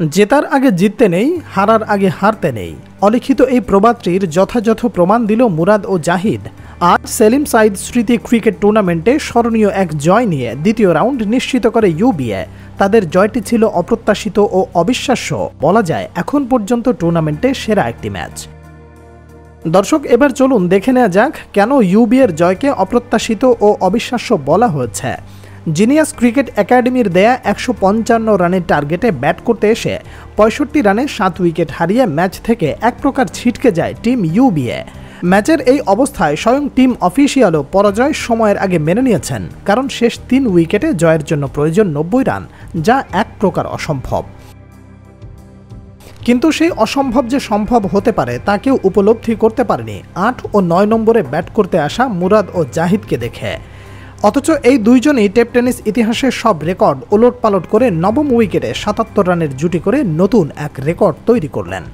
জেতার আগে জিততে নেই, হারার আগে হারতে নেই। অলিখিত এই প্রবাদটির যথাযথ প্রমাণ দিল মুরাদ ও জাহিদ। আজ সেলিম সাইদ স্মৃতি ক্রিকেট টুর্নামেন্টে স্মরণীয় এক জয় নিয়ে দ্বিতীয় রাউন্ড নিশ্চিত করে ইউবিএ। তাদের জয়টি ছিল অপ্রত্যাশিত ও অবিশ্বাস্য, বলা যায় এখন পর্যন্ত টুর্নামেন্টে সেরা একটি ম্যাচ। দর্শক, এবার চলুন দেখে নেওয়া যাক কেন ইউবিএর জয়কে অপ্রত্যাশিত ও অবিশ্বাস্য বলা হয়েছে। জিনিয়াস ক্রিকেট একাডেমির দেয়া ১৫৫ রানের টার্গেটে ব্যাট করতে এসে ৬৫ রানে ৭ উইকেট হারিয়ে ম্যাচ থেকে এক প্রকার ছিটকে যায় টিম ইউবিএ। ম্যাচের এই অবস্থায় স্বয়ং টিম অফিসিয়ালও পরাজয় সময়ের আগে মেনে নিয়েছেন, কারণ শেষ ৩ উইকেটে জয়ের জন্য প্রয়োজন ৯০ রান, যা এক প্রকার অসম্ভব। কিন্তু সেই অসম্ভব যে সম্ভব হতে পারে তা কেউ উপলব্ধি করতে পারেনি ৮ ও ৯ নম্বরে ব্যাট করতে আসা মুরাদ ও জাহিদকে দেখে। অথচ এই দুইজনই টেপ টেনিস ইতিহাসের সব রেকর্ড ওলটপালট করে নবম উইকেটে ৭৭ রানের জুটি করে নতুন এক রেকর্ড তৈরি করলেন।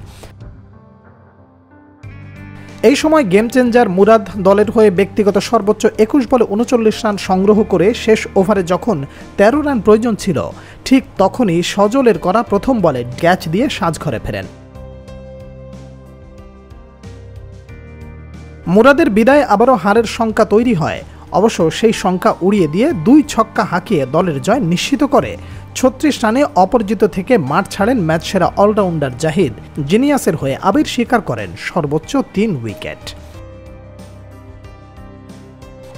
এই সময় গেম চেঞ্জার মুরাদ দলের হয়ে ব্যক্তিগত সর্বোচ্চ ২১ বলে ৩৯ রান সংগ্রহ করে শেষ ওভারে যখন ১৩ রান প্রয়োজন ছিল, ঠিক তখনই সজলের করা প্রথম বলে ক্যাচ দিয়ে সাজঘরে ফেরেন। মুরাদের বিদায় আবারও হারের শঙ্কা তৈরি হয়। অবশ্য সেই শঙ্কা উড়িয়ে দিয়ে ২ ছক্কা হাঁকিয়ে দলের জয় নিশ্চিত করে ৩৬ রানে অপরাজিত থেকে মাঠ ছাড়েন ম্যাচ সেরা অলরাউন্ডার জাহিদ। জিনিয়াসের হয়ে আবির স্বীকার করেন সর্বোচ্চ ৩ উইকেট।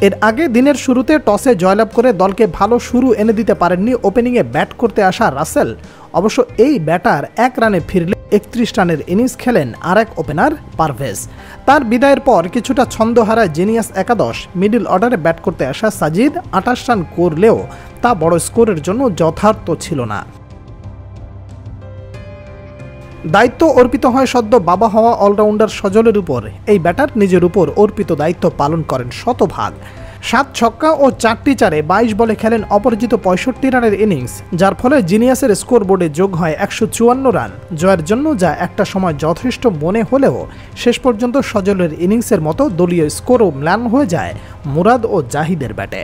এর আগে দিনের শুরুতে টসে জয়লাভ করে দলকে ভালো শুরু এনে দিতে পারেননি ওপেনিংয়ে ব্যাট করতে আসা রাসেল। অবশ্য এই ব্যাটার ১ রানে ফিরলে ৩১ রানের ইনিংস খেলেন আরেক ওপেনার পারভেজ। তার বিদায়ের পর কিছুটা ছন্দ হারায় জিনিয়াস একাদশ। মিডল অর্ডারে ব্যাট করতে আসা সাজিদ ২৮ রান করলেও তা বড় স্কোরের জন্য যথার্থ ছিল না। দায়িত্ব অর্পিত হয় সদ্য বাবা হওয়া অলরাউন্ডার সজলের উপর। এই ব্যাটার নিজের উপর অর্পিত দায়িত্ব পালন করেন শতভাগ। ৭ ছক্কা ও ৪টি চারে ২২ বলে খেলেন অপরাজিত ৬৫ রানের ইনিংস, যার ফলে জিনিয়াসের স্কোরবোর্ডে যোগ হয় ১৫৪ রান জয়ের জন্য, যা একটা সময় যথেষ্ট মনে হলেও শেষ পর্যন্ত সজলের ইনিংসের মতো দলীয় স্কোরও ম্লান হয়ে যায় মুরাদ ও জাহিদের ব্যাটে।